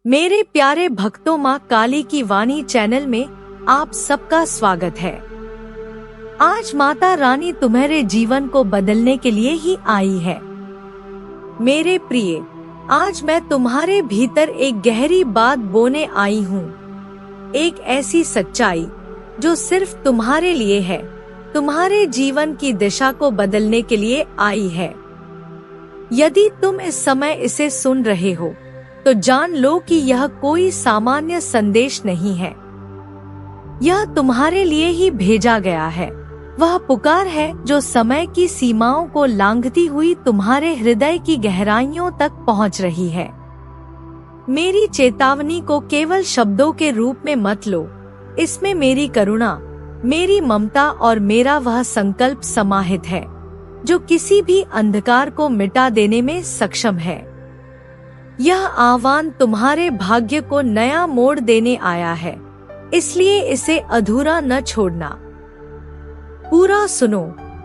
मेरे प्यारे भक्तों, माँ काली की वाणी चैनल में आप सबका स्वागत है। आज माता रानी तुम्हारे जीवन को बदलने के लिए ही आई है। मेरे प्रिय, आज मैं तुम्हारे भीतर एक गहरी बात बोने आई हूँ। एक ऐसी सच्चाई जो सिर्फ तुम्हारे लिए है, तुम्हारे जीवन की दिशा को बदलने के लिए आई है। यदि तुम इस समय इसे सुन रहे हो तो जान लो कि यह कोई सामान्य संदेश नहीं है। यह तुम्हारे लिए ही भेजा गया है। वह पुकार है जो समय की सीमाओं को लांघती हुई तुम्हारे हृदय की गहराइयों तक पहुंच रही है। मेरी चेतावनी को केवल शब्दों के रूप में मत लो। इसमें मेरी करुणा, मेरी ममता और मेरा वह संकल्प समाहित है जो किसी भी अंधकार को मिटा देने में सक्षम है। यह आह्वान तुम्हारे भाग्य को नया मोड़ देने आया है, इसलिए इसे अधूरा न छोड़ना। पूरा सुनो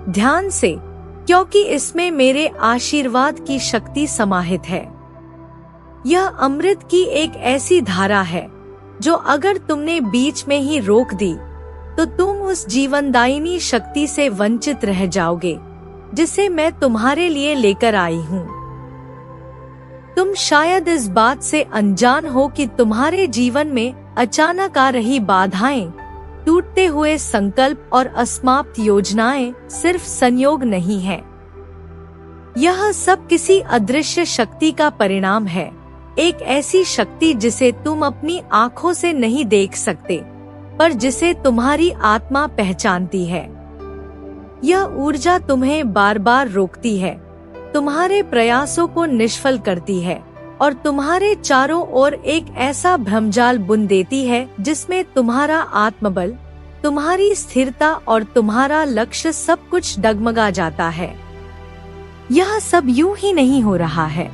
ध्यान से, क्योंकि इसमें मेरे आशीर्वाद की शक्ति समाहित है। यह अमृत की एक ऐसी धारा है जो अगर तुमने बीच में ही रोक दी तो तुम उस जीवनदायिनी शक्ति से वंचित रह जाओगे जिसे मैं तुम्हारे लिए लेकर आई हूँ। तुम शायद इस बात से अनजान हो कि तुम्हारे जीवन में अचानक आ रही बाधाएं, टूटते हुए संकल्प और असमाप्त योजनाएं सिर्फ संयोग नहीं है। यह सब किसी अदृश्य शक्ति का परिणाम है, एक ऐसी शक्ति जिसे तुम अपनी आँखों से नहीं देख सकते, पर जिसे तुम्हारी आत्मा पहचानती है। यह ऊर्जा तुम्हें बार बार रोकती है, तुम्हारे प्रयासों को निष्फल करती है और तुम्हारे चारों ओर एक ऐसा भ्रमजाल बुन देती है जिसमें तुम्हारा आत्मबल, तुम्हारी स्थिरता और तुम्हारा लक्ष्य सब कुछ डगमगा जाता है। यह सब यूं ही नहीं हो रहा है।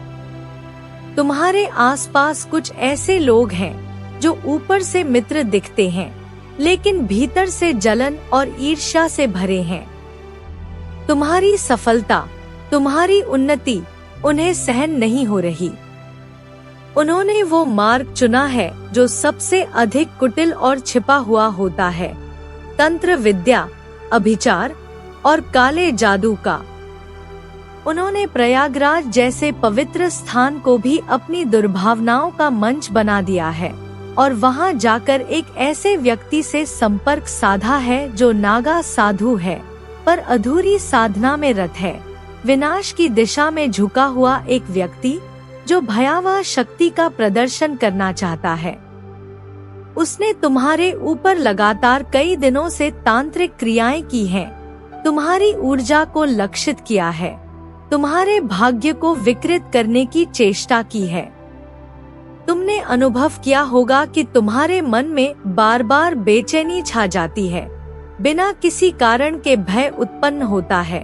तुम्हारे आसपास कुछ ऐसे लोग हैं जो ऊपर से मित्र दिखते हैं, लेकिन भीतर से जलन और ईर्ष्या से भरे हैं। तुम्हारी सफलता, तुम्हारी उन्नति उन्हें सहन नहीं हो रही। उन्होंने वो मार्ग चुना है जो सबसे अधिक कुटिल और छिपा हुआ होता है, तंत्र विद्या, अभिचार और काले जादू का। उन्होंने प्रयागराज जैसे पवित्र स्थान को भी अपनी दुर्भावनाओं का मंच बना दिया है और वहां जाकर एक ऐसे व्यक्ति से संपर्क साधा है जो नागा साधु है पर अधूरी साधना में रत है। विनाश की दिशा में झुका हुआ एक व्यक्ति जो भयावह शक्ति का प्रदर्शन करना चाहता है। उसने तुम्हारे ऊपर लगातार कई दिनों से तांत्रिक क्रियाएं की हैं, तुम्हारी ऊर्जा को लक्षित किया है, तुम्हारे भाग्य को विकृत करने की चेष्टा की है। तुमने अनुभव किया होगा कि तुम्हारे मन में बार बार बेचैनी छा जाती है, बिना किसी कारण के भय उत्पन्न होता है,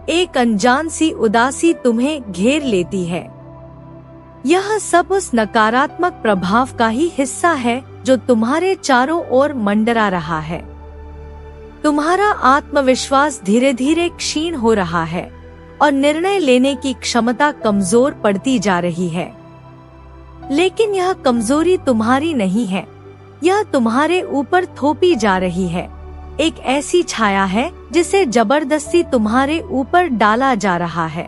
एक अनजान सी उदासी तुम्हें घेर लेती है। यह सब उस नकारात्मक प्रभाव का ही हिस्सा है जो तुम्हारे चारों ओर मंडरा रहा है। तुम्हारा आत्मविश्वास धीरे धीरे क्षीण हो रहा है और निर्णय लेने की क्षमता कमजोर पड़ती जा रही है। लेकिन यह कमजोरी तुम्हारी नहीं है, यह तुम्हारे ऊपर थोपी जा रही है। एक ऐसी छाया है जिसे जबरदस्ती तुम्हारे ऊपर डाला जा रहा है।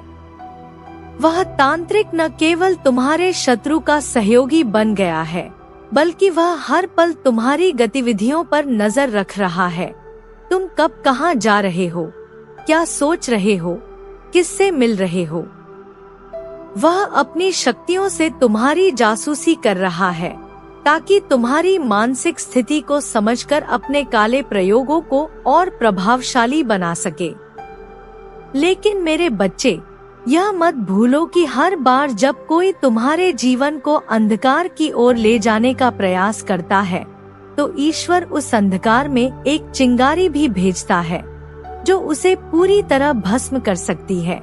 वह तांत्रिक न केवल तुम्हारे शत्रु का सहयोगी बन गया है, बल्कि वह हर पल तुम्हारी गतिविधियों पर नजर रख रहा है। तुम कब कहाँ जा रहे हो, क्या सोच रहे हो, किससे मिल रहे हो। वह अपनी शक्तियों से तुम्हारी जासूसी कर रहा है ताकि तुम्हारी मानसिक स्थिति को समझकर अपने काले प्रयोगों को और प्रभावशाली बना सके। लेकिन मेरे बच्चे, यह मत भूलो कि हर बार जब कोई तुम्हारे जीवन को अंधकार की ओर ले जाने का प्रयास करता है तो ईश्वर उस अंधकार में एक चिंगारी भी भेजता है जो उसे पूरी तरह भस्म कर सकती है।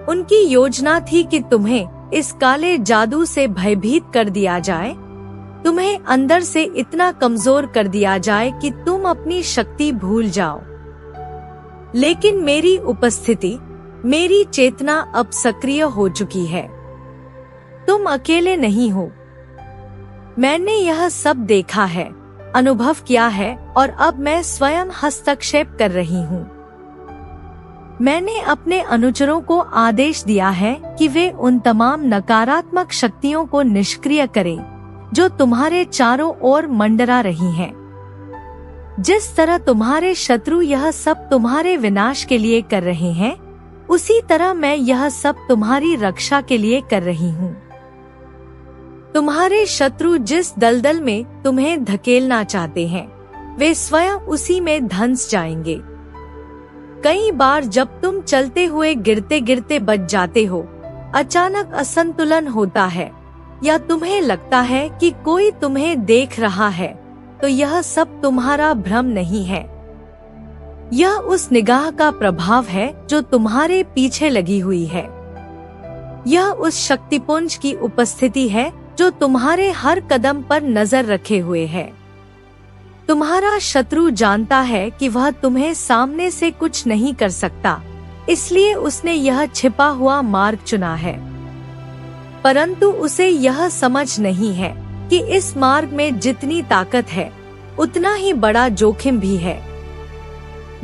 उनकी योजना थी कि तुम्हें इस काले जादू से भयभीत कर दिया जाए, तुम्हें अंदर से इतना कमजोर कर दिया जाए कि तुम अपनी शक्ति भूल जाओ। लेकिन मेरी उपस्थिति, मेरी चेतना अब सक्रिय हो चुकी है। तुम अकेले नहीं हो। मैंने यह सब देखा है, अनुभव किया है और अब मैं स्वयं हस्तक्षेप कर रही हूँ। मैंने अपने अनुचरों को आदेश दिया है कि वे उन तमाम नकारात्मक शक्तियों को निष्क्रिय करें जो तुम्हारे चारों ओर मंडरा रही हैं। जिस तरह तुम्हारे शत्रु यह सब तुम्हारे विनाश के लिए कर रहे हैं, उसी तरह मैं यह सब तुम्हारी रक्षा के लिए कर रही हूँ। तुम्हारे शत्रु जिस दलदल में तुम्हें धकेलना चाहते हैं, वे स्वयं उसी में धंस जाएंगे। कई बार जब तुम चलते हुए गिरते गिरते बच जाते हो, अचानक असंतुलन होता है या तुम्हें लगता है कि कोई तुम्हें देख रहा है, तो यह सब तुम्हारा भ्रम नहीं है। यह उस निगाह का प्रभाव है जो तुम्हारे पीछे लगी हुई है। यह उस शक्तिपुंज की उपस्थिति है जो तुम्हारे हर कदम पर नजर रखे हुए है। तुम्हारा शत्रु जानता है कि वह तुम्हें सामने से कुछ नहीं कर सकता, इसलिए उसने यह छिपा हुआ मार्ग चुना है। परंतु उसे यह समझ नहीं है कि इस मार्ग में जितनी ताकत है, उतना ही बड़ा जोखिम भी है।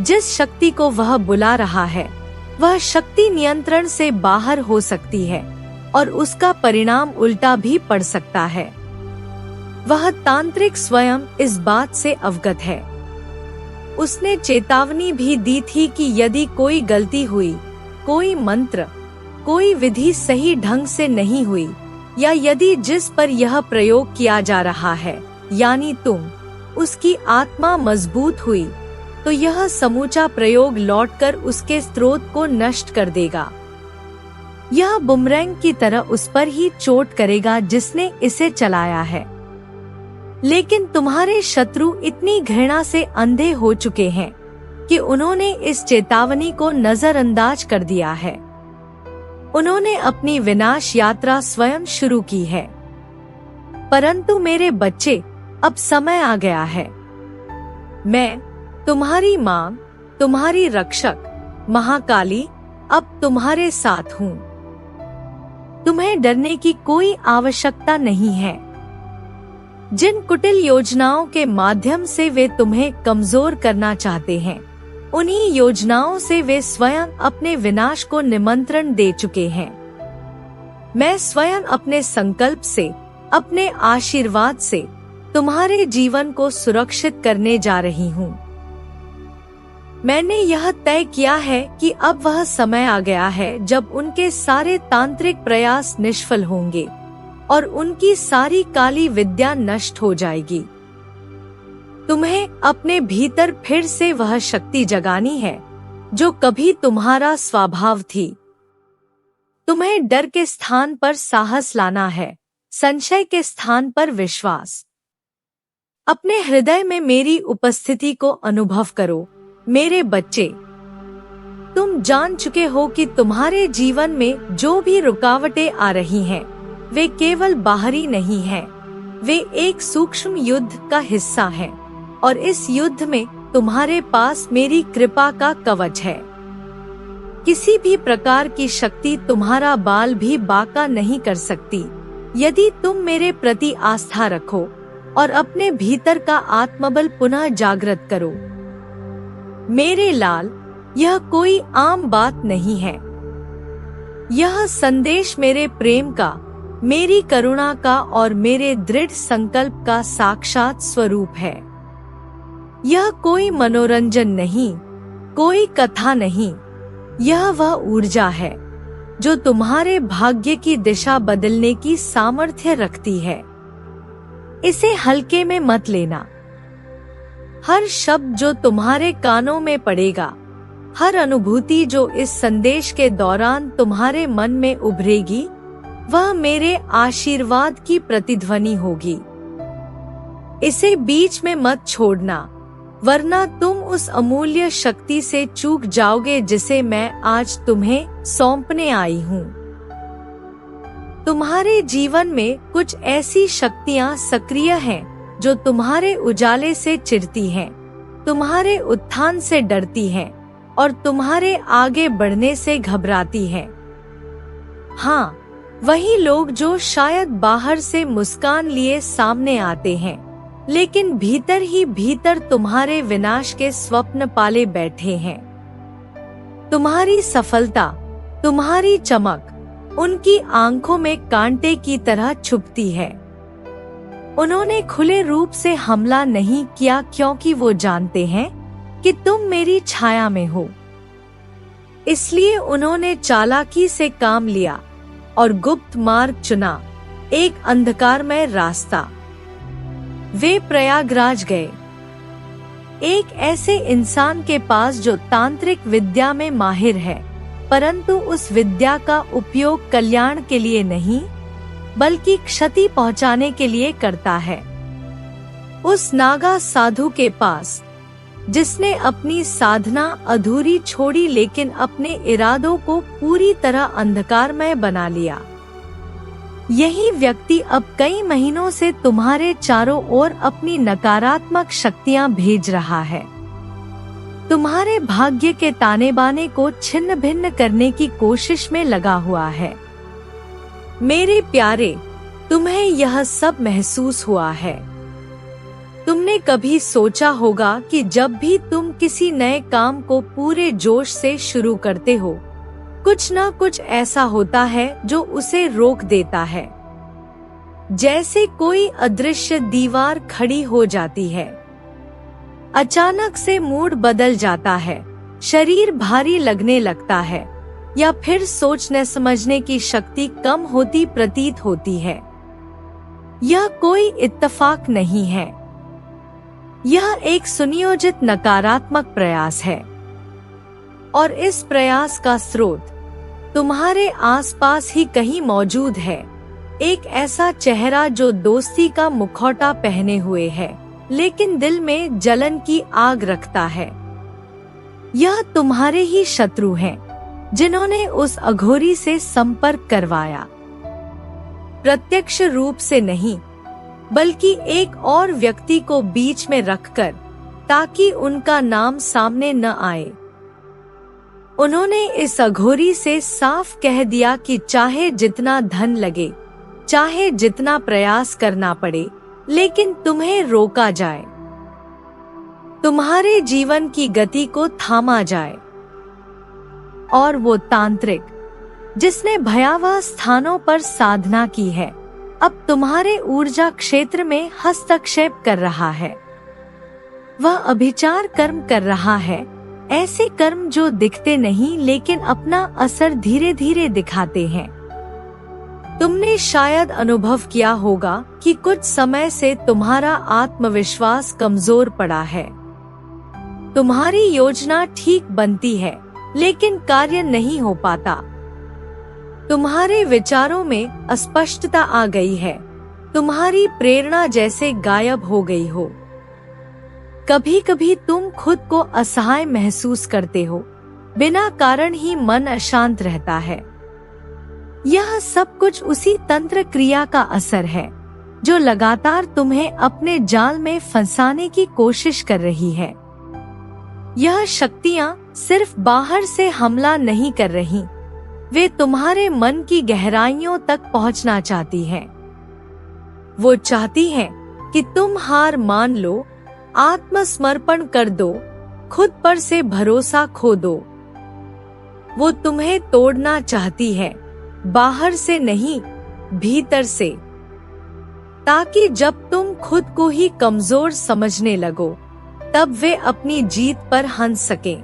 जिस शक्ति को वह बुला रहा है, वह शक्ति नियंत्रण से बाहर हो सकती है और उसका परिणाम उल्टा भी पड़ सकता है। वह तांत्रिक स्वयं इस बात से अवगत है। उसने चेतावनी भी दी थी कि यदि कोई गलती हुई, कोई मंत्र, कोई विधि सही ढंग से नहीं हुई, या यदि जिस पर यह प्रयोग किया जा रहा है, यानी तुम, उसकी आत्मा मजबूत हुई, तो यह समूचा प्रयोग लौटकर उसके स्रोत को नष्ट कर देगा। यह बुमरैंग की तरह उस पर ही चोट करेगा जिसने इसे चलाया है। लेकिन तुम्हारे शत्रु इतनी घृणा से अंधे हो चुके हैं कि उन्होंने इस चेतावनी को नजरअंदाज कर दिया है। उन्होंने अपनी विनाश यात्रा स्वयं शुरू की है। परंतु मेरे बच्चे, अब समय आ गया है। मैं, तुम्हारी माँ, तुम्हारी रक्षक, महाकाली, अब तुम्हारे साथ हूँ। तुम्हें डरने की कोई आवश्यकता नहीं है। जिन कुटिल योजनाओं के माध्यम से वे तुम्हें कमजोर करना चाहते हैं, उन्हीं योजनाओं से वे स्वयं अपने विनाश को निमंत्रण दे चुके हैं। मैं स्वयं अपने संकल्प से, अपने आशीर्वाद से तुम्हारे जीवन को सुरक्षित करने जा रही हूँ। मैंने यह तय किया है कि अब वह समय आ गया है जब उनके सारे तांत्रिक प्रयास निष्फल होंगे और उनकी सारी काली विद्या नष्ट हो जाएगी। तुम्हें अपने भीतर फिर से वह शक्ति जगानी है जो कभी तुम्हारा स्वभाव थी। तुम्हें डर के स्थान पर साहस लाना है, संशय के स्थान पर विश्वास। अपने हृदय में मेरी उपस्थिति को अनुभव करो, मेरे बच्चे। तुम जान चुके हो कि तुम्हारे जीवन में जो भी रुकावटें आ रही हैं, वे केवल बाहरी नहीं हैं, वे एक सूक्ष्म युद्ध का हिस्सा हैं, और इस युद्ध में तुम्हारे पास मेरी कृपा का कवच है। किसी भी प्रकार की शक्ति तुम्हारा बाल भी बांका नहीं कर सकती, यदि तुम मेरे प्रति आस्था रखो और अपने भीतर का आत्मबल पुनः जागृत करो। मेरे लाल, यह कोई आम बात नहीं है। यह संदेश मेरे प्रेम का, मेरी करुणा का और मेरे दृढ़ संकल्प का साक्षात स्वरूप है। यह कोई मनोरंजन नहीं, कोई कथा नहीं, यह वह ऊर्जा है जो तुम्हारे भाग्य की दिशा बदलने की सामर्थ्य रखती है। इसे हल्के में मत लेना। हर शब्द जो तुम्हारे कानों में पड़ेगा, हर अनुभूति जो इस संदेश के दौरान तुम्हारे मन में उभरेगी, वह मेरे आशीर्वाद की प्रतिध्वनि होगी। इसे बीच में मत छोड़ना, वरना तुम उस अमूल्य शक्ति से चूक जाओगे जिसे मैं आज तुम्हें सौंपने आई हूँ। तुम्हारे जीवन में कुछ ऐसी शक्तियाँ सक्रिय हैं जो तुम्हारे उजाले से चिढ़ती हैं, तुम्हारे उत्थान से डरती हैं और तुम्हारे आगे बढ़ने से घबराती हैं। हाँ, वही लोग जो शायद बाहर से मुस्कान लिए सामने आते हैं, लेकिन भीतर ही भीतर तुम्हारे विनाश के स्वप्न पाले बैठे हैं। तुम्हारी सफलता, तुम्हारी चमक उनकी आंखों में कांटे की तरह छुपती है। उन्होंने खुले रूप से हमला नहीं किया क्योंकि वो जानते हैं कि तुम मेरी छाया में हो। इसलिए उन्होंने चालाकी से काम लिया और गुप्त मार्ग चुना, एक अंधकारमय रास्ता। वे प्रयागराज गए, एक ऐसे इंसान के पास जो तांत्रिक विद्या में माहिर है, परंतु उस विद्या का उपयोग कल्याण के लिए नहीं बल्कि क्षति पहुंचाने के लिए करता है। उस नागा साधु के पास, जिसने अपनी साधना अधूरी छोड़ी लेकिन अपने इरादों को पूरी तरह अंधकारमय बना लिया। यही व्यक्ति अब कई महीनों से तुम्हारे चारों ओर अपनी नकारात्मक शक्तियां भेज रहा है। तुम्हारे भाग्य के ताने बाने को छिन्न भिन्न करने की कोशिश में लगा हुआ है। मेरे प्यारे, तुम्हें यह सब महसूस हुआ है। तुमने कभी सोचा होगा कि जब भी तुम किसी नए काम को पूरे जोश से शुरू करते हो, कुछ न कुछ ऐसा होता है जो उसे रोक देता है। जैसे कोई अदृश्य दीवार खड़ी हो जाती है, अचानक से मूड बदल जाता है, शरीर भारी लगने लगता है, या फिर सोचने समझने की शक्ति कम होती प्रतीत होती है। यह कोई इत्तेफाक नहीं है, यह एक सुनियोजित नकारात्मक प्रयास है। और इस प्रयास का स्रोत तुम्हारे आसपास ही कहीं मौजूद है। एक ऐसा चेहरा जो दोस्ती का मुखौटा पहने हुए है लेकिन दिल में जलन की आग रखता है। यह तुम्हारे ही शत्रु हैं, जिन्होंने उस अघोरी से संपर्क करवाया, प्रत्यक्ष रूप से नहीं बल्कि एक और व्यक्ति को बीच में रखकर, ताकि उनका नाम सामने न आए। उन्होंने इस अघोरी से साफ कह दिया कि चाहे जितना धन लगे, चाहे जितना प्रयास करना पड़े, लेकिन तुम्हें रोका जाए, तुम्हारे जीवन की गति को थामा जाए। और वो तांत्रिक, जिसने भयावह स्थानों पर साधना की है, अब तुम्हारे ऊर्जा क्षेत्र में हस्तक्षेप कर रहा है। वह अभिचार कर्म कर रहा है, ऐसे कर्म जो दिखते नहीं लेकिन अपना असर धीरे धीरे दिखाते हैं। तुमने शायद अनुभव किया होगा कि कुछ समय से तुम्हारा आत्मविश्वास कमजोर पड़ा है। तुम्हारी योजना ठीक बनती है लेकिन कार्य नहीं हो पाता। तुम्हारे विचारों में अस्पष्टता आ गई है, तुम्हारी प्रेरणा जैसे गायब हो गई हो। कभी कभी तुम खुद को असहाय महसूस करते हो, बिना कारण ही मन अशांत रहता है। यह सब कुछ उसी तंत्र क्रिया का असर है जो लगातार तुम्हें अपने जाल में फंसाने की कोशिश कर रही है। यह शक्तियाँ सिर्फ बाहर से हमला नहीं कर रही, वे तुम्हारे मन की गहराइयों तक पहुंचना चाहती हैं। वो चाहती हैं कि तुम हार मान लो, आत्मसमर्पण कर दो, खुद पर से भरोसा खो दो। वो तुम्हें तोड़ना चाहती है, बाहर से नहीं, भीतर से, ताकि जब तुम खुद को ही कमजोर समझने लगो, तब वे अपनी जीत पर हंस सकें।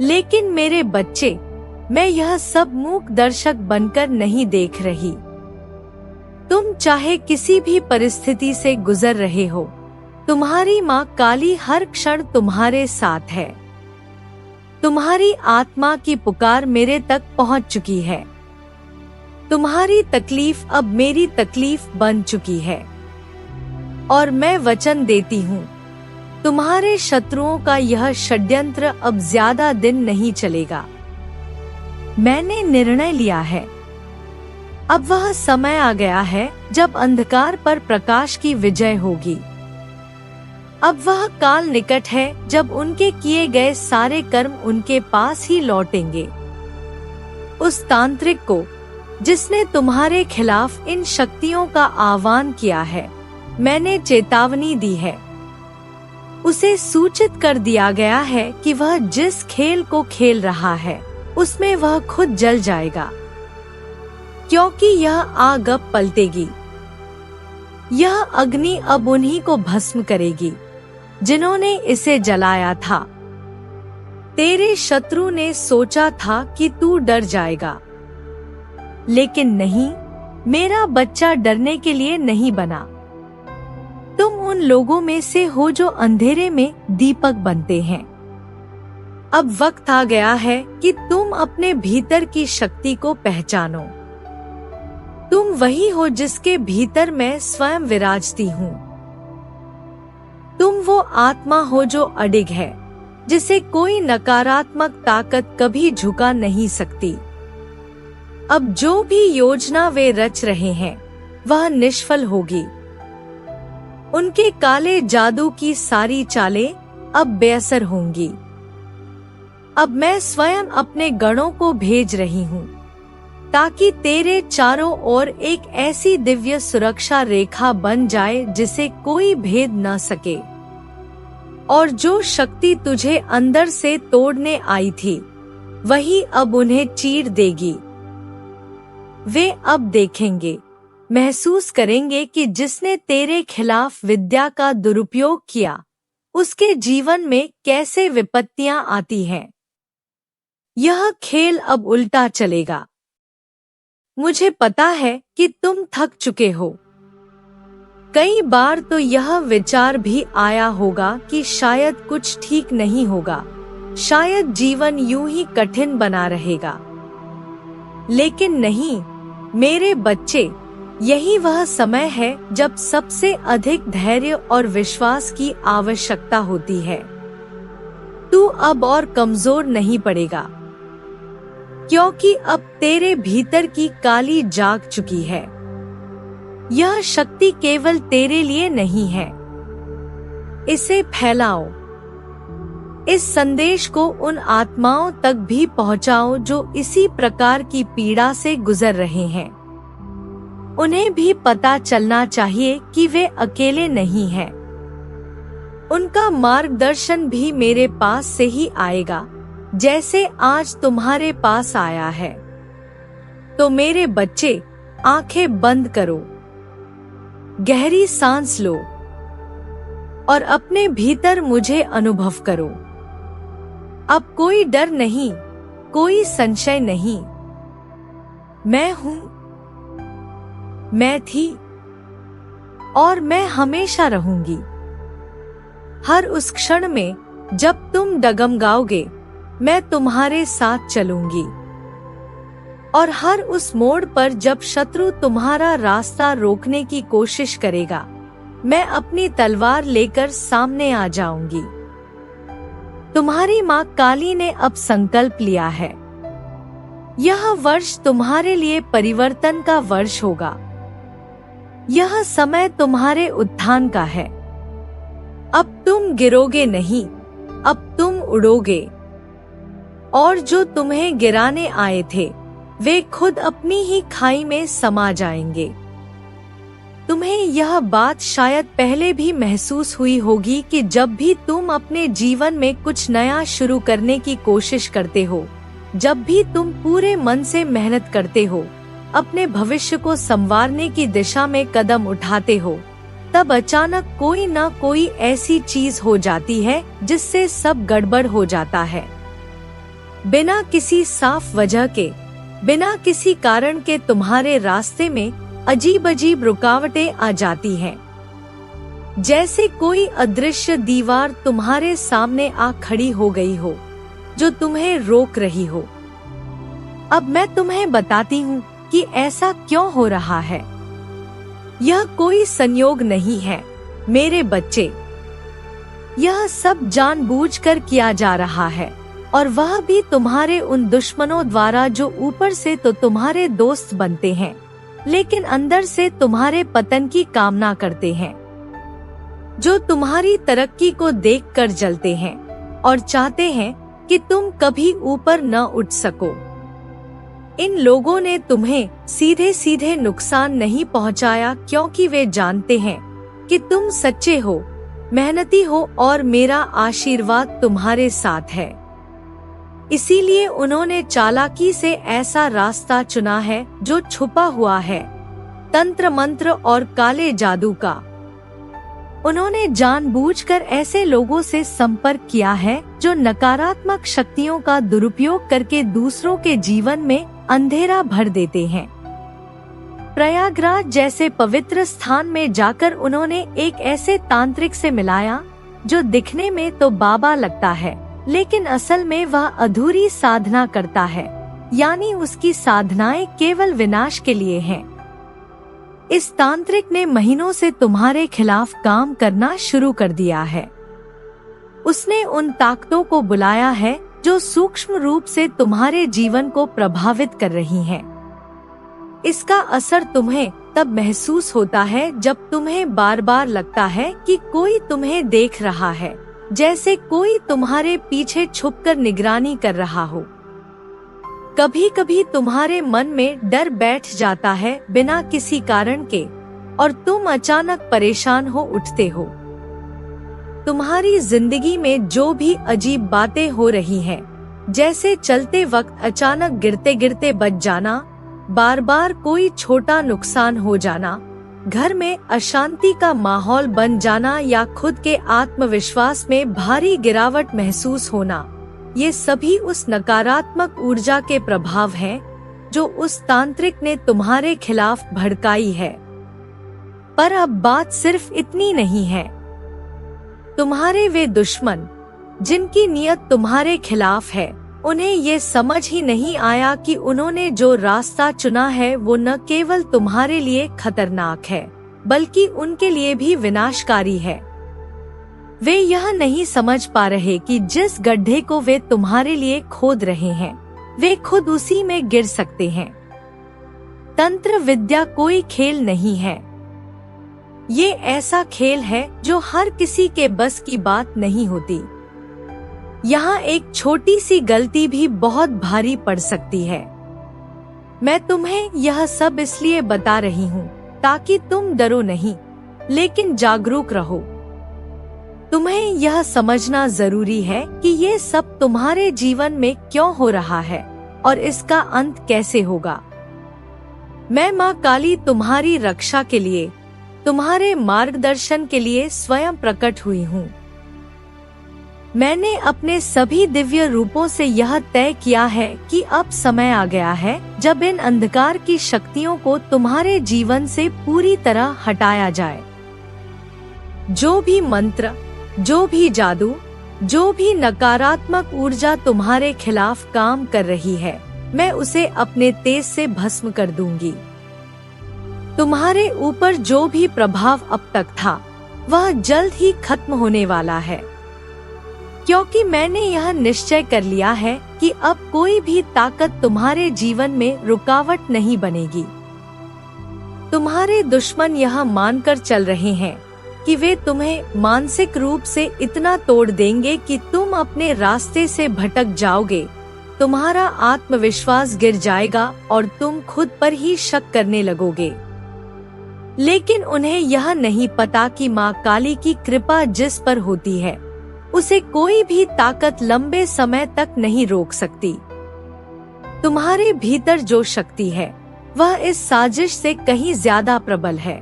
लेकिन मेरे बच्चे, मैं यह सब मूक दर्शक बनकर नहीं देख रही। तुम चाहे किसी भी परिस्थिति से गुजर रहे हो, तुम्हारी माँ काली हर क्षण तुम्हारे साथ है। तुम्हारी आत्मा की पुकार मेरे तक पहुँच चुकी है। तुम्हारी तकलीफ अब मेरी तकलीफ बन चुकी है। और मैं वचन देती हूँ, तुम्हारे शत्रुओं का यह षड्यंत्र अब ज्यादा दिन नहीं चलेगा। मैंने निर्णय लिया है। अब वह समय आ गया है जब अंधकार पर प्रकाश की विजय होगी। अब वह काल निकट है जब उनके किए गए सारे कर्म उनके पास ही लौटेंगे। उस तांत्रिक को, जिसने तुम्हारे खिलाफ इन शक्तियों का आह्वान किया है, मैंने चेतावनी दी है। उसे सूचित कर दिया गया है कि वह जिस खेल को खेल रहा है उसमें वह खुद जल जाएगा, क्योंकि यह आग अब पलटेगी। यह अग्नि अब उन्हीं को भस्म करेगी जिन्होंने इसे जलाया था। तेरे शत्रु ने सोचा था कि तू डर जाएगा, लेकिन नहीं, मेरा बच्चा डरने के लिए नहीं बना। तुम उन लोगों में से हो जो अंधेरे में दीपक बनते हैं। अब वक्त आ गया है कि तुम अपने भीतर की शक्ति को पहचानो। तुम वही हो जिसके भीतर मैं स्वयं विराजती हूँ। तुम वो आत्मा हो जो अडिग है, जिसे कोई नकारात्मक ताकत कभी झुका नहीं सकती। अब जो भी योजना वे रच रहे हैं वह निष्फल होगी। उनके काले जादू की सारी चालें अब बेअसर होंगी। अब मैं स्वयं अपने गणों को भेज रही हूँ ताकि तेरे चारों ओर एक ऐसी दिव्य सुरक्षा रेखा बन जाए जिसे कोई भेद न सके। और जो शक्ति तुझे अंदर से तोड़ने आई थी वही अब उन्हें चीर देगी। वे अब देखेंगे, महसूस करेंगे कि जिसने तेरे खिलाफ विद्या का दुरुपयोग किया उसके जीवन में कैसे विपत्तियां आती हैं। यह खेल अब उल्टा चलेगा। मुझे पता है कि तुम थक चुके हो। कई बार तो यह विचार भी आया होगा कि शायद कुछ ठीक नहीं होगा, शायद जीवन यूं ही कठिन बना रहेगा। लेकिन नहीं मेरे बच्चे, यही वह समय है जब सबसे अधिक धैर्य और विश्वास की आवश्यकता होती है। तू अब और कमजोर नहीं पड़ेगा, क्योंकि अब तेरे भीतर की काली जाग चुकी है। यह शक्ति केवल तेरे लिए नहीं है। इसे फैलाओ। इस संदेश को उन आत्माओं तक भी पहुंचाओ जो इसी प्रकार की पीड़ा से गुजर रहे हैं। उन्हें भी पता चलना चाहिए कि वे अकेले नहीं हैं। उनका मार्गदर्शन भी मेरे पास से ही आएगा, जैसे आज तुम्हारे पास आया है। तो मेरे बच्चे, आंखें बंद करो, गहरी सांस लो और अपने भीतर मुझे अनुभव करो। अब कोई डर नहीं, कोई संशय नहीं। मैं हूँ, मैं थी और मैं हमेशा रहूंगी। हर उस क्षण में जब तुम डगमगाओगे, मैं तुम्हारे साथ चलूंगी। और हर उस मोड़ पर जब शत्रु तुम्हारा रास्ता रोकने की कोशिश करेगा, मैं अपनी तलवार लेकर सामने आ जाऊंगी। तुम्हारी माँ काली ने अब संकल्प लिया है। यह वर्ष तुम्हारे लिए परिवर्तन का वर्ष होगा। यह समय तुम्हारे उत्थान का है। अब तुम गिरोगे नहीं, अब तुम उड़ोगे। और जो तुम्हें गिराने आए थे वे खुद अपनी ही खाई में समा जाएंगे। तुम्हें यह बात शायद पहले भी महसूस हुई होगी कि जब भी तुम अपने जीवन में कुछ नया शुरू करने की कोशिश करते हो, जब भी तुम पूरे मन से मेहनत करते हो, अपने भविष्य को संवारने की दिशा में कदम उठाते हो, तब अचानक कोई न कोई ऐसी चीज हो जाती है जिससे सब गड़बड़ हो जाता है। बिना किसी साफ वजह के, बिना किसी कारण के तुम्हारे रास्ते में अजीब अजीब रुकावटें आ जाती हैं। जैसे कोई अदृश्य दीवार तुम्हारे सामने आ खड़ी हो गई हो, जो तुम्हें रोक रही हो। अब मैं तुम्हें बताती हूँ कि ऐसा क्यों हो रहा है। यह कोई संयोग नहीं है मेरे बच्चे। यह सब जानबूझकर किया जा रहा है, और वह भी तुम्हारे उन दुश्मनों द्वारा जो ऊपर से तो तुम्हारे दोस्त बनते हैं, लेकिन अंदर से तुम्हारे पतन की कामना करते हैं, जो तुम्हारी तरक्की को देखकर जलते हैं और चाहते हैं कि तुम कभी ऊपर न उठ सको। इन लोगों ने तुम्हें सीधे सीधे नुकसान नहीं पहुंचाया, क्योंकि वे जानते हैं कि तुम सच्चे हो, मेहनती हो और मेरा आशीर्वाद तुम्हारे साथ है। इसीलिए उन्होंने चालाकी से ऐसा रास्ता चुना है जो छुपा हुआ है, तंत्र मंत्र और काले जादू का। उन्होंने जानबूझकर ऐसे लोगों से संपर्क किया है जो नकारात्मक शक्तियों का दुरुपयोग करके दूसरों के जीवन में अंधेरा भर देते हैं। प्रयागराज जैसे पवित्र स्थान में जाकर उन्होंने एक ऐसे तांत्रिक से मिलाया जो दिखने में तो बाबा लगता है, लेकिन असल में वह अधूरी साधना करता है, यानी उसकी साधनाएं केवल विनाश के लिए हैं। इस तांत्रिक ने महीनों से तुम्हारे खिलाफ काम करना शुरू कर दिया है। उसने उन ताकतों को बुलाया है जो सूक्ष्म रूप से तुम्हारे जीवन को प्रभावित कर रही हैं। इसका असर तुम्हें तब महसूस होता है जब तुम्हें बार बार लगता है कि कोई तुम्हें देख रहा है, जैसे कोई तुम्हारे पीछे छुपकर निगरानी कर रहा हो। कभी कभी तुम्हारे मन में डर बैठ जाता है बिना किसी कारण के, और तुम अचानक परेशान हो उठते हो। तुम्हारी जिंदगी में जो भी अजीब बातें हो रही हैं, जैसे चलते वक्त अचानक गिरते गिरते बच जाना, बार बार कोई छोटा नुकसान हो जाना, घर में अशांति का माहौल बन जाना या खुद के आत्मविश्वास में भारी गिरावट महसूस होना, ये सभी उस नकारात्मक ऊर्जा के प्रभाव हैं जो उस तांत्रिक ने तुम्हारे खिलाफ भड़काई है। पर अब बात सिर्फ इतनी नहीं है। तुम्हारे वे दुश्मन जिनकी नियत तुम्हारे खिलाफ है, उन्हें ये समझ ही नहीं आया कि उन्होंने जो रास्ता चुना है वो न केवल तुम्हारे लिए खतरनाक है, बल्कि उनके लिए भी विनाशकारी है। वे यह नहीं समझ पा रहे कि जिस गड्ढे को वे तुम्हारे लिए खोद रहे हैं, वे खुद उसी में गिर सकते हैं। तंत्र विद्या कोई खेल नहीं है। ये ऐसा खेल है जो हर किसी के बस की बात नहीं होती। यहाँ एक छोटी सी गलती भी बहुत भारी पड़ सकती है। मैं तुम्हें यह सब इसलिए बता रही हूँ ताकि तुम डरो नहीं, लेकिन जागरूक रहो। तुम्हें यह समझना जरूरी है कि ये सब तुम्हारे जीवन में क्यों हो रहा है और इसका अंत कैसे होगा। मैं माँ काली तुम्हारी रक्षा के लिए, तुम्हारे मार्गदर्शन के लिए स्वयं प्रकट हुई हूँ। मैंने अपने सभी दिव्य रूपों से यह तय किया है कि अब समय आ गया है जब इन अंधकार की शक्तियों को तुम्हारे जीवन से पूरी तरह हटाया जाए। जो भी मंत्र, जो भी जादू, जो भी नकारात्मक ऊर्जा तुम्हारे खिलाफ काम कर रही है, मैं उसे अपने तेज से भस्म कर दूंगी। तुम्हारे ऊपर जो भी प्रभाव अब तक था, वह जल्द ही खत्म होने वाला है, क्योंकि मैंने यह निश्चय कर लिया है कि अब कोई भी ताकत तुम्हारे जीवन में रुकावट नहीं बनेगी। तुम्हारे दुश्मन यह मानकर चल रहे हैं कि वे तुम्हें मानसिक रूप से इतना तोड़ देंगे कि तुम अपने रास्ते से भटक जाओगे, तुम्हारा आत्मविश्वास गिर जाएगा और तुम खुद पर ही शक करने लगोगे। लेकिन उन्हें यह नहीं पता कि माँ काली की कृपा जिस पर होती है, उसे कोई भी ताकत लंबे समय तक नहीं रोक सकती। तुम्हारे भीतर जो शक्ति है, वह इस साजिश से कहीं ज्यादा प्रबल है।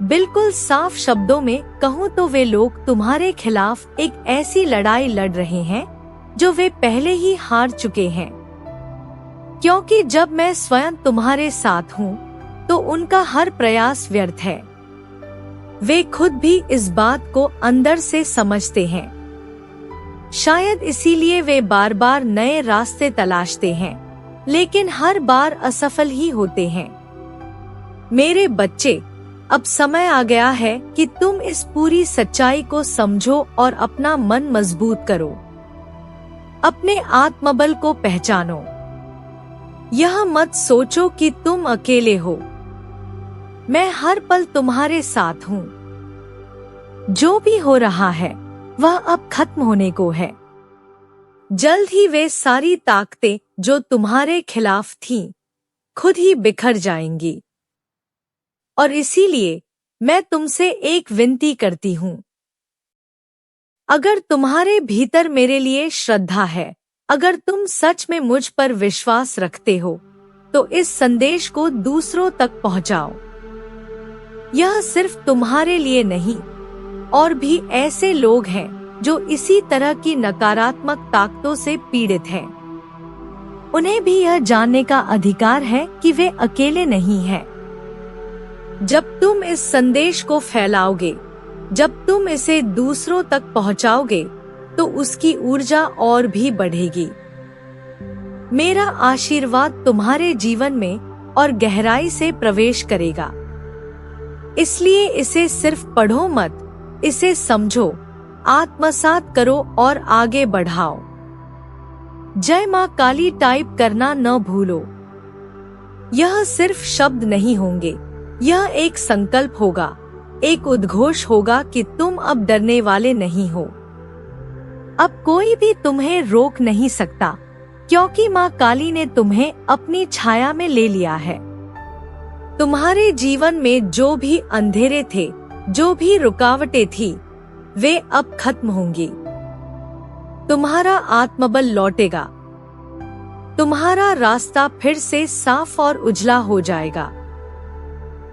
बिल्कुल साफ शब्दों में कहूँ तो वे लोग तुम्हारे खिलाफ एक ऐसी लड़ाई लड़ रहे हैं जो वे पहले ही हार चुके हैं। क्योंकि जब मैं स्वयं तुम्हारे साथ हूँ, तो उनका हर प्रयास व्यर्थ है। वे खुद भी इस बात को अंदर से समझते हैं। शायद इसीलिए वे बार बार नए रास्ते तलाशते हैं, लेकिन हर बार असफल ही होते हैं। मेरे बच्चे, अब समय आ गया है कि तुम इस पूरी सच्चाई को समझो और अपना मन मजबूत करो। अपने आत्मबल को पहचानो। यह मत सोचो कि तुम अकेले हो। मैं हर पल तुम्हारे साथ हूँ। जो भी हो रहा है, वह अब खत्म होने को है। जल्द ही वे सारी ताकतें जो तुम्हारे खिलाफ थीं, खुद ही बिखर जाएंगी। और इसीलिए मैं तुमसे एक विनती करती हूँ। अगर तुम्हारे भीतर मेरे लिए श्रद्धा है, अगर तुम सच में मुझ पर विश्वास रखते हो, तो इस संदेश को दूसरों तक पहुंचाओ। यह सिर्फ तुम्हारे लिए नहीं, और भी ऐसे लोग हैं जो इसी तरह की नकारात्मक ताकतों से पीड़ित हैं। उन्हें भी यह जानने का अधिकार है कि वे अकेले नहीं हैं। जब तुम इस संदेश को फैलाओगे, जब तुम इसे दूसरों तक पहुंचाओगे, तो उसकी ऊर्जा और भी बढ़ेगी। मेरा आशीर्वाद तुम्हारे जीवन में और गहराई से प्रवेश करेगा। इसलिए इसे सिर्फ पढ़ो मत, इसे समझो, आत्मसात करो और आगे बढ़ाओ। जय मां काली टाइप करना न भूलो। यह सिर्फ शब्द नहीं होंगे, यह एक संकल्प होगा, एक उद्घोष होगा कि तुम अब डरने वाले नहीं हो। अब कोई भी तुम्हें रोक नहीं सकता, क्योंकि मां काली ने तुम्हें अपनी छाया में ले लिया है। तुम्हारे जीवन में जो भी अंधेरे थे, जो भी रुकावटें थी, वे अब खत्म होंगी। तुम्हारा आत्मबल लौटेगा, तुम्हारा रास्ता फिर से साफ और उजला हो जाएगा।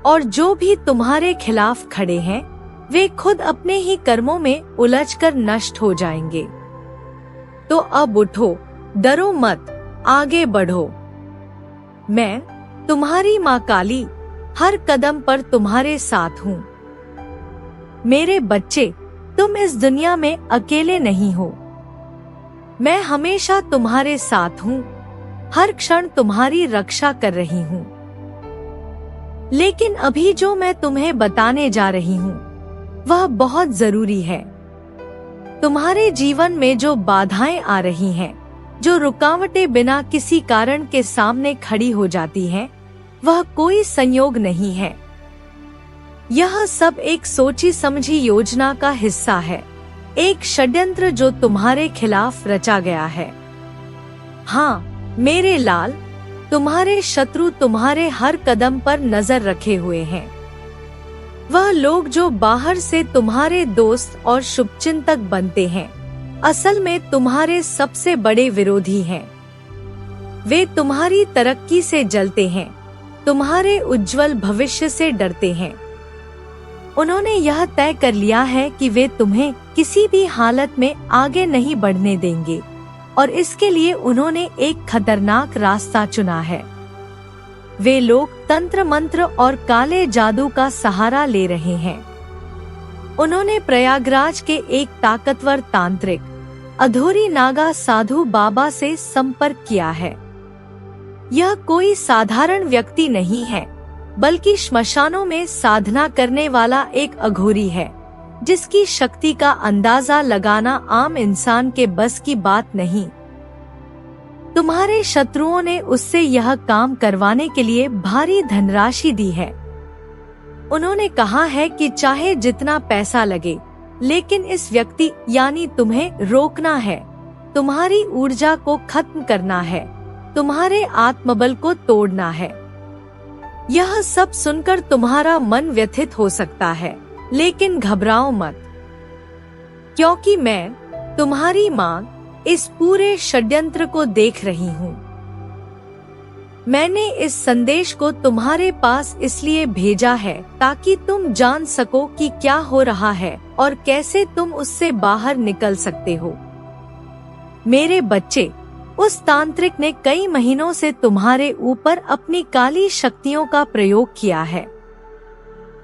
और जो भी तुम्हारे खिलाफ खड़े हैं, वे खुद अपने ही कर्मों में उलझकर नष्ट हो जाएंगे। तो अब उठो, डरो मत, आगे बढ़ो। मैं तुम्हारी मां काली हर कदम पर तुम्हारे साथ हूँ। मेरे बच्चे, तुम इस दुनिया में अकेले नहीं हो। मैं हमेशा तुम्हारे साथ हूँ, हर क्षण तुम्हारी रक्षा कर रही हूँ। लेकिन अभी जो मैं तुम्हें बताने जा रही हूँ, वह बहुत जरूरी है। तुम्हारे जीवन में जो बाधाएं आ रही हैं, जो रुकावटें बिना किसी कारण के सामने खड़ी हो जाती हैं, वह कोई संयोग नहीं है। यह सब एक सोची समझी योजना का हिस्सा है, एक षड्यंत्र जो तुम्हारे खिलाफ रचा गया है। हाँ मेरे लाल, तुम्हारे शत्रु तुम्हारे हर कदम पर नजर रखे हुए हैं। वह लोग जो बाहर से तुम्हारे दोस्त और शुभचिंतक बनते हैं, असल में तुम्हारे सबसे बड़े विरोधी हैं। वे तुम्हारी तरक्की से जलते हैं, तुम्हारे उज्जवल भविष्य से डरते हैं। उन्होंने यह तय कर लिया है कि वे तुम्हें किसी भी हालत में आगे नहीं बढ़ने देंगे, और इसके लिए उन्होंने एक खतरनाक रास्ता चुना है। वे लोग तंत्र मंत्र और काले जादू का सहारा ले रहे हैं। उन्होंने प्रयागराज के एक ताकतवर तांत्रिक अधूरी नागा साधु बाबा से संपर्क किया है। यह कोई साधारण व्यक्ति नहीं है, बल्कि श्मशानों में साधना करने वाला एक अघोरी है, जिसकी शक्ति का अंदाजा लगाना आम इंसान के बस की बात नहीं। तुम्हारे शत्रुओं ने उससे यह काम करवाने के लिए भारी धनराशि दी है। उन्होंने कहा है कि चाहे जितना पैसा लगे, लेकिन इस व्यक्ति यानी तुम्हें रोकना है, तुम्हारी ऊर्जा को खत्म करना है, तुम्हारे आत्मबल को तोड़ना है। यह सब सुनकर तुम्हारा मन व्यथित हो सकता है, लेकिन घबराओ मत, क्योंकि मैं तुम्हारी मां इस पूरे षड्यंत्र को देख रही हूँ। मैंने इस संदेश को तुम्हारे पास इसलिए भेजा है ताकि तुम जान सको कि क्या हो रहा है और कैसे तुम उससे बाहर निकल सकते हो। मेरे बच्चे, उस तांत्रिक ने कई महीनों से तुम्हारे ऊपर अपनी काली शक्तियों का प्रयोग किया है।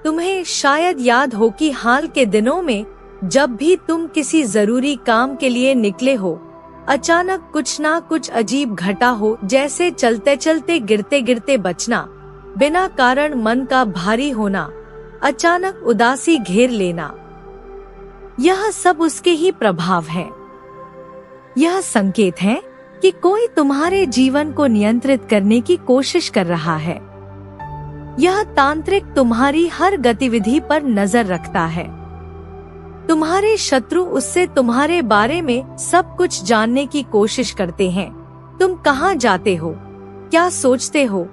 तुम्हें शायद याद हो कि हाल के दिनों में जब भी तुम किसी जरूरी काम के लिए निकले हो, अचानक कुछ ना कुछ अजीब घटा हो, जैसे चलते चलते गिरते गिरते बचना, बिना कारण मन का भारी होना, अचानक उदासी घेर लेना। यह सब उसके ही प्रभाव है। यह संकेत है कि कोई तुम्हारे जीवन को नियंत्रित करने की कोशिश कर रहा है। यह तांत्रिक तुम्हारी हर गतिविधि पर नजर रखता है। तुम्हारे शत्रु उससे तुम्हारे बारे में सब कुछ जानने की कोशिश करते हैं, तुम कहाँ जाते हो, क्या सोचते हो,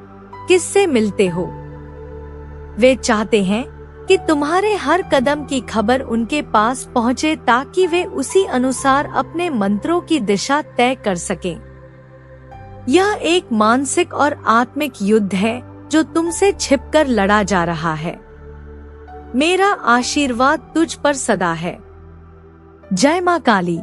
किससे मिलते हो। वे चाहते हैं कि तुम्हारे हर कदम की खबर उनके पास पहुँचे ताकि वे उसी अनुसार अपने मंत्रों की दिशा तय कर सकें। यह एक मानसिक और आत्मिक युद्ध है जो तुमसे छिपकर लड़ा जा रहा है। मेरा आशीर्वाद तुझ पर सदा है। जय मां काली।